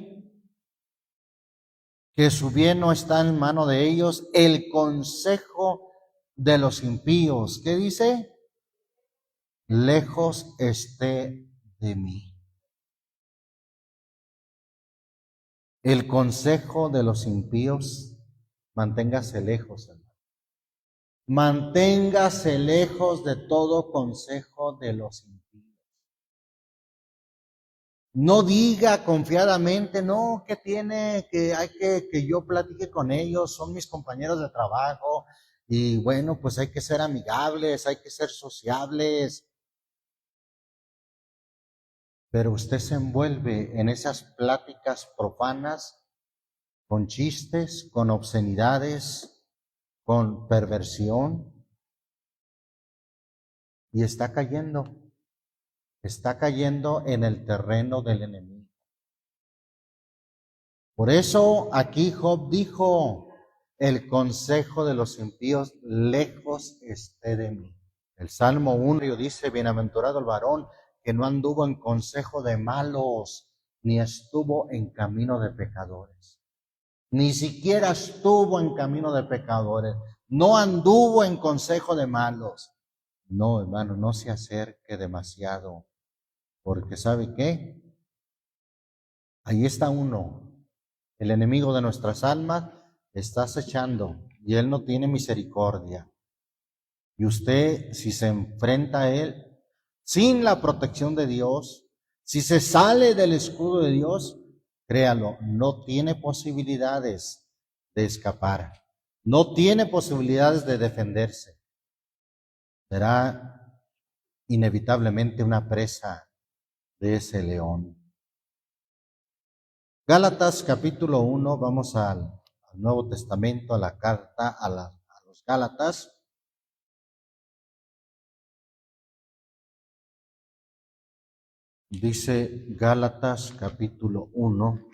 que su bien no está en mano de ellos, el consejo de los impíos. ¿Qué dice? Lejos esté de mí. El consejo de los impíos, manténgase lejos, hermano. Manténgase lejos de todo consejo de los impíos. No diga confiadamente, no, que tiene, que hay que yo platique con ellos, son mis compañeros de trabajo, y bueno, pues hay que ser amigables, hay que ser sociables. Pero usted se envuelve en esas pláticas profanas, con chistes, con obscenidades, con perversión, y está cayendo en el terreno del enemigo. Por eso aquí Job dijo, el consejo de los impíos lejos esté de mí. El Salmo 1 dice, bienaventurado el varón que no anduvo en consejo de malos, ni estuvo en camino de pecadores. Ni siquiera estuvo en camino de pecadores. No anduvo en consejo de malos. No, hermano, no se acerque demasiado. Porque ¿sabe qué? Ahí está uno. El enemigo de nuestras almas está acechando y él no tiene misericordia. Y usted, si se enfrenta a él sin la protección de Dios, si se sale del escudo de Dios, créalo, no tiene posibilidades de escapar. No tiene posibilidades de defenderse. Será inevitablemente una presa de ese león. Gálatas capítulo 1, vamos al Nuevo Testamento, a la carta a los Gálatas. Dice Gálatas capítulo 1.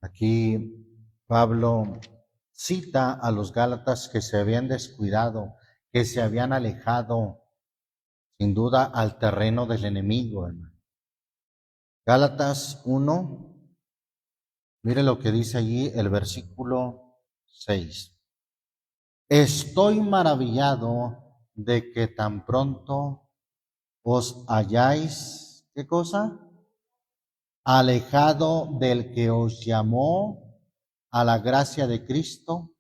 Aquí Pablo cita a los Gálatas que se habían descuidado, que se habían alejado, sin duda, al terreno del enemigo, hermano. Gálatas 1, mire lo que dice allí el versículo 6. Estoy maravillado de que tan pronto os hayáis, ¿qué cosa? Alejado del que os llamó a la gracia de Cristo,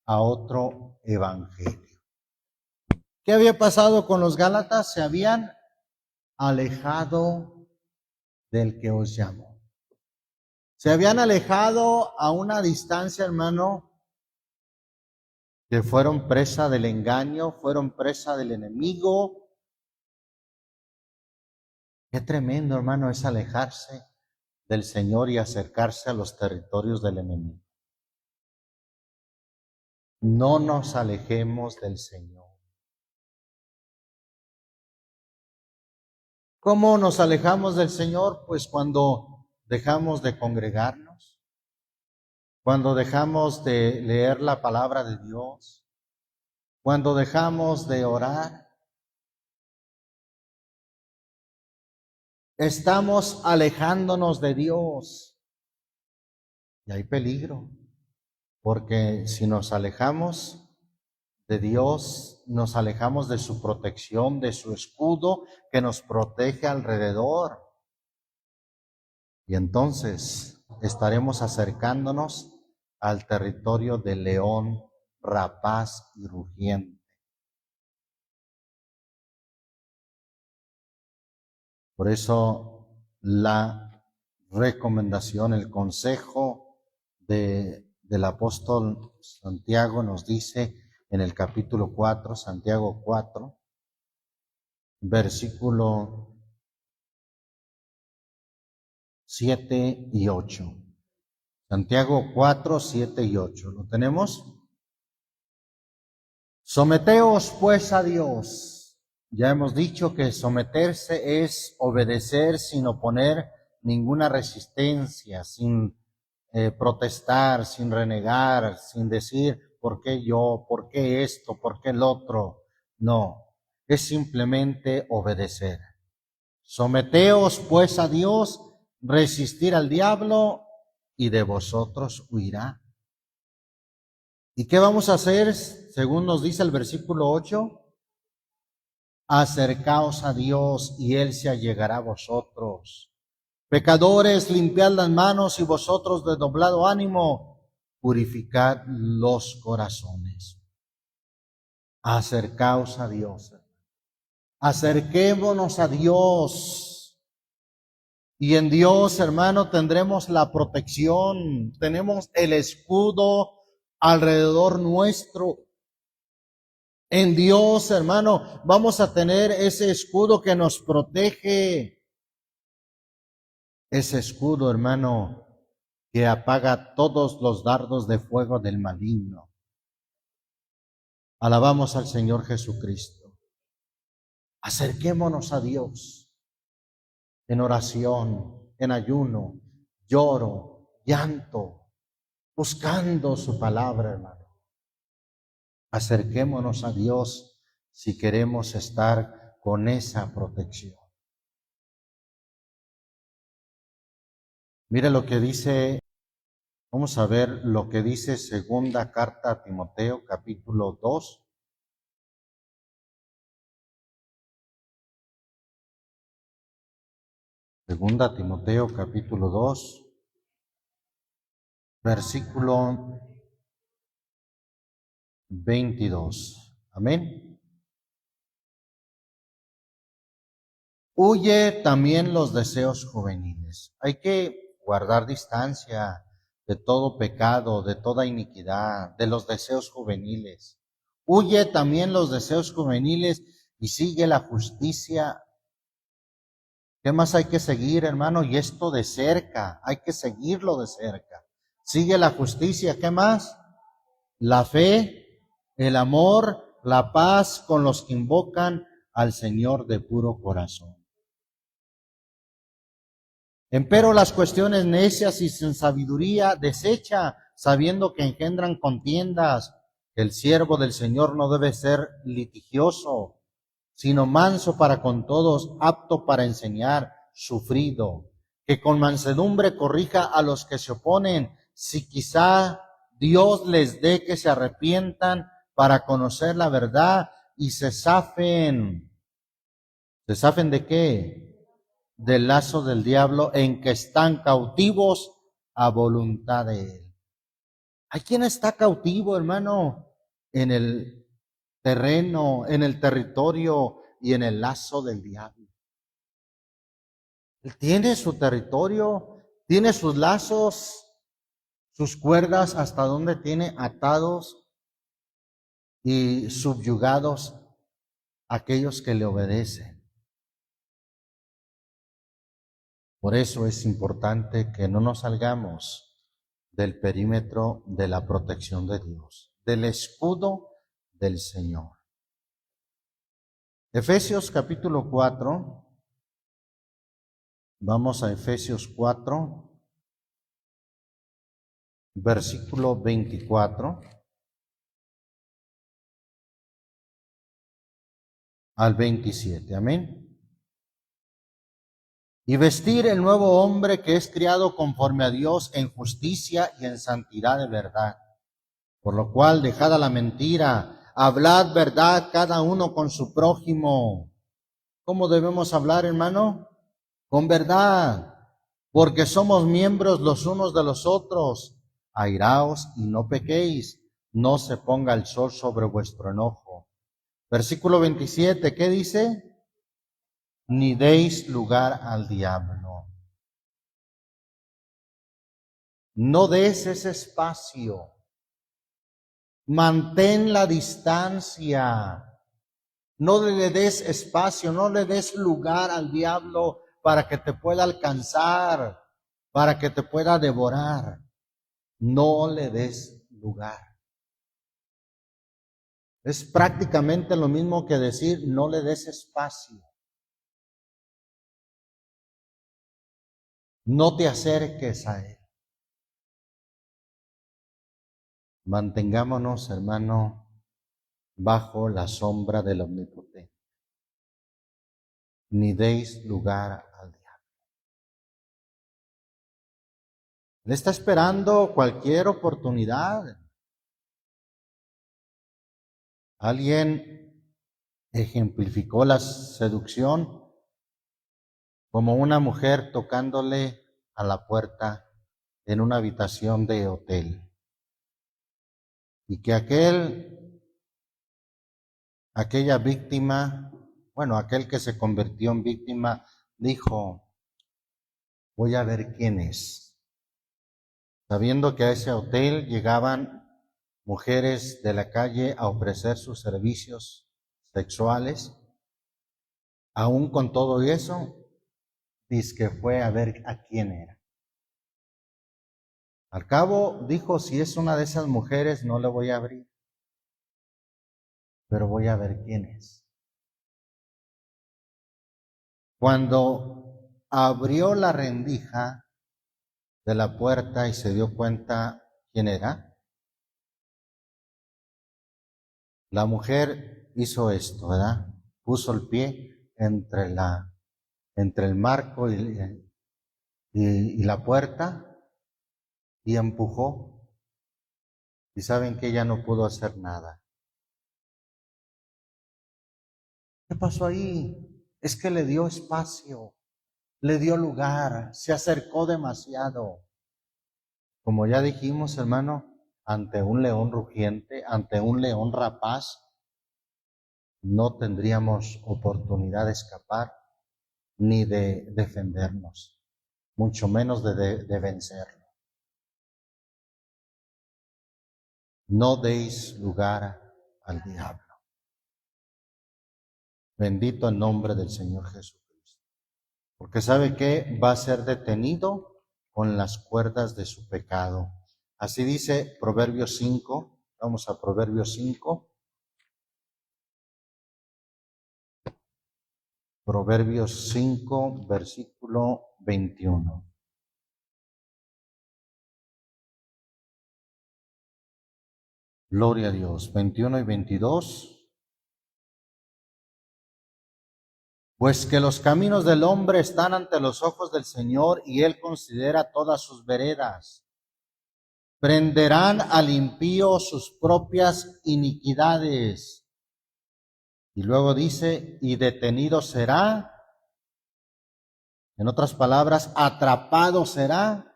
a otro evangelio. ¿Qué había pasado con los Gálatas? Se habían alejado del que os llamó. Se habían alejado a una distancia, hermano, que fueron presa del engaño, fueron presa del enemigo. Qué tremendo, hermano, es alejarse del Señor y acercarse a los territorios del enemigo. No nos alejemos del Señor. ¿Cómo nos alejamos del Señor? Pues cuando dejamos de congregarnos, cuando dejamos de leer la palabra de Dios, cuando dejamos de orar. Estamos alejándonos de Dios. Y hay peligro, porque si nos alejamos de Dios, nos alejamos de su protección, de su escudo que nos protege alrededor. Y entonces estaremos acercándonos al territorio del león rapaz y rugiente. Por eso la recomendación, el consejo del apóstol Santiago nos dice en el capítulo 4, Santiago 4, versículo 7 y 8. Santiago 4, 7 y 8. ¿Lo tenemos? Someteos pues a Dios. Ya hemos dicho que someterse es obedecer sin oponer ninguna resistencia, sin protestar, sin renegar, sin decir ¿por qué yo? ¿Por qué esto? ¿Por qué el otro? No, es simplemente obedecer. Someteos pues a Dios, resistir al diablo y de vosotros huirá. ¿Y qué vamos a hacer según nos dice el versículo 8? Acercaos a Dios y Él se allegará a vosotros. Pecadores, limpiad las manos y vosotros de doblado ánimo, purificad los corazones. Acercaos a Dios. Acerquémonos a Dios. Y en Dios, hermano, tendremos la protección, tenemos el escudo alrededor nuestro. En Dios, hermano, vamos a tener ese escudo que nos protege. Ese escudo, hermano, que apaga todos los dardos de fuego del maligno. Alabamos al Señor Jesucristo. Acerquémonos a Dios en oración, en ayuno, lloro, llanto, buscando su palabra, hermano. Acerquémonos a Dios si queremos estar con esa protección. Mire lo que dice, vamos a ver lo que dice segunda carta a Timoteo, capítulo 2. Segunda Timoteo, capítulo 2, versículo 22. Amén. Huye también los deseos juveniles. Hay que guardar distancia de todo pecado, de toda iniquidad, de los deseos juveniles. Huye también los deseos juveniles y sigue la justicia. ¿Qué más hay que seguir, hermano? Y esto de cerca, hay que seguirlo de cerca. Sigue la justicia, ¿qué más? La fe, el amor, la paz con los que invocan al Señor de puro corazón. Empero las cuestiones necias y sin sabiduría desecha, sabiendo que engendran contiendas. El siervo del Señor no debe ser litigioso, sino manso para con todos, apto para enseñar, sufrido, que con mansedumbre corrija a los que se oponen, si quizá Dios les dé que se arrepientan para conocer la verdad y se zafen. ¿Se zafen de qué? Del lazo del diablo en que están cautivos a voluntad de él. ¿Hay quien está cautivo, hermano? En el terreno, en el territorio y en el lazo del diablo. Él tiene su territorio, tiene sus lazos, sus cuerdas, hasta donde tiene atados. y subyugados aquellos que le obedecen. Por eso es importante que no nos salgamos del perímetro de la protección de Dios, del escudo del Señor. Efesios capítulo 4, vamos a Efesios 4, versículo 24 al 27, amén. Y vestir el nuevo hombre que es criado conforme a Dios en justicia y en santidad de verdad. Por lo cual, dejada la mentira, hablad verdad cada uno con su prójimo. ¿Cómo debemos hablar, hermano? Con verdad, porque somos miembros los unos de los otros. Airaos y no pequéis, no se ponga el sol sobre vuestro enojo. Versículo 27, ¿qué dice? Ni deis lugar al diablo. No des ese espacio. Mantén la distancia. No le des espacio, no le des lugar al diablo para que te pueda alcanzar, para que te pueda devorar. No le des lugar. Es prácticamente lo mismo que decir no le des espacio. No te acerques a él. Mantengámonos, hermano, bajo la sombra del Omnipotente. Ni deis lugar al diablo. Él está esperando cualquier oportunidad. Alguien ejemplificó la seducción como una mujer tocándole a la puerta en una habitación de hotel. Y que aquella víctima, aquel que se convirtió en víctima, dijo, voy a ver quién es. Sabiendo que a ese hotel llegaban mujeres de la calle a ofrecer sus servicios sexuales, aún con todo eso, dice que fue a ver a quién era. Al cabo dijo, si es una de esas mujeres no le voy a abrir, pero voy a ver quién es. Cuando abrió la rendija de la puerta y se dio cuenta quién era, la mujer hizo esto, ¿verdad? Puso el pie entre el marco y la puerta y empujó. Y saben que ella no pudo hacer nada. ¿Qué pasó ahí? Es que le dio espacio, le dio lugar, se acercó demasiado. Como ya dijimos, hermano, ante un león rugiente, ante un león rapaz, no tendríamos oportunidad de escapar ni de defendernos, mucho menos de vencerlo. No deis lugar al diablo. Bendito el nombre del Señor Jesucristo. Porque ¿sabe qué? Va a ser detenido con las cuerdas de su pecado. Así dice Proverbios 5. Vamos a Proverbios 5. Proverbios 5, versículo 21. Gloria a Dios. 21 y 22. Pues que los caminos del hombre están ante los ojos del Señor y Él considera todas sus veredas. Prenderán al impío sus propias iniquidades. Y luego dice, y detenido será, en otras palabras, atrapado será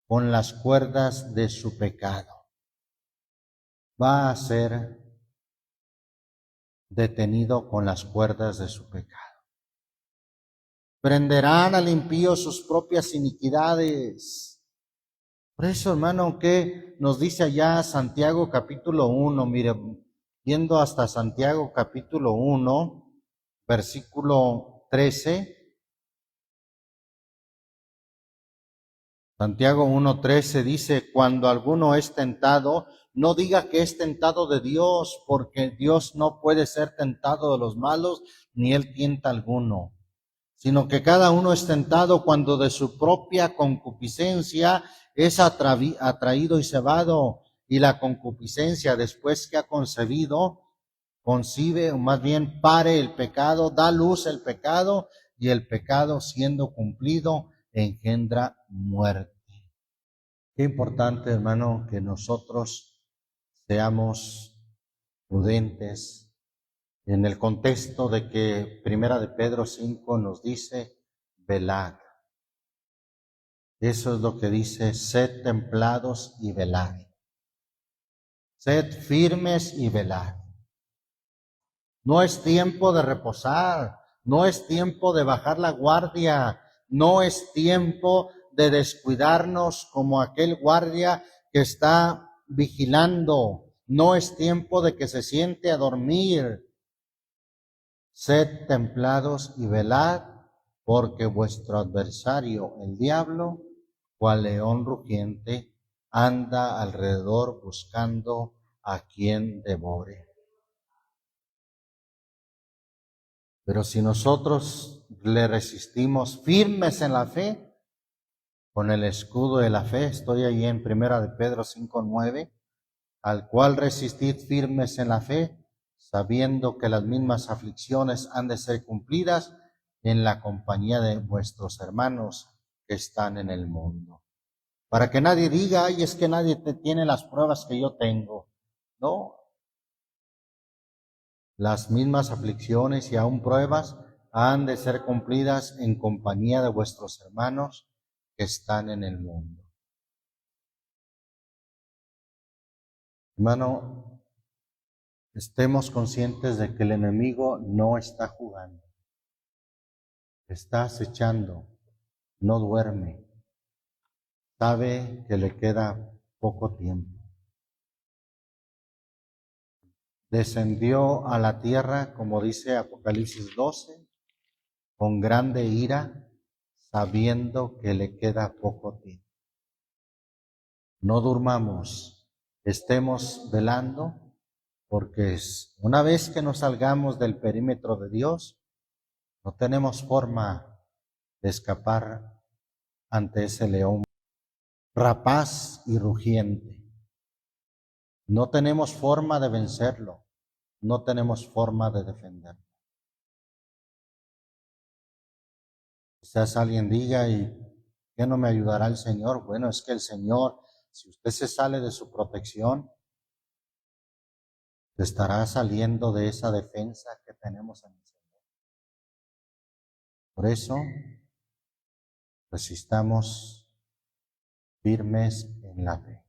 con las cuerdas de su pecado. Va a ser detenido con las cuerdas de su pecado. Prenderán al impío sus propias iniquidades. Por eso, hermano, ¿qué nos dice allá Santiago capítulo 1? Mire, yendo hasta Santiago capítulo 1, versículo 13. Santiago 1:13 dice, cuando alguno es tentado, no diga que es tentado de Dios, porque Dios no puede ser tentado de los malos, ni él tienta alguno, sino que cada uno es tentado cuando de su propia concupiscencia es atraído y cebado, y la concupiscencia, después que ha concebido, concibe, o más bien pare el pecado, da luz el pecado, y el pecado siendo cumplido engendra muerte. Qué importante, hermano, que nosotros seamos prudentes en el contexto de que Primera de Pedro 5 nos dice, velad. Eso es lo que dice, sed templados y velad. Sed firmes y velad. No es tiempo de reposar, no es tiempo de bajar la guardia, no es tiempo de descuidarnos como aquel guardia que está vigilando, no es tiempo de que se siente a dormir. Sed templados y velad, porque vuestro adversario, el diablo, cual león rugiente, anda alrededor buscando a quien devore. Pero si nosotros le resistimos firmes en la fe, con el escudo de la fe, estoy ahí en Primera de Pedro 5:9, al cual resistid firmes en la fe, sabiendo que las mismas aflicciones han de ser cumplidas en la compañía de vuestros hermanos que están en el mundo. Para que nadie diga, ay, es que nadie tiene las pruebas que yo tengo. No, las mismas aflicciones y aún pruebas han de ser cumplidas en compañía de vuestros hermanos que están en el mundo. Hermano, estemos conscientes de que el enemigo no está jugando, está acechando, no duerme, sabe que le queda poco tiempo. Descendió a la tierra, como dice Apocalipsis 12, con grande ira, sabiendo que le queda poco tiempo. No durmamos, estemos velando, porque una vez que nos salgamos del perímetro de Dios, no tenemos forma de escapar ante ese león rapaz y rugiente. No tenemos forma de vencerlo, no tenemos forma de defenderlo. Quizás alguien diga, ¿y qué no me ayudará el Señor? Bueno, es que el Señor, si usted se sale de su protección, estará saliendo de esa defensa que tenemos en el Señor. Por eso, resistamos firmes en la fe.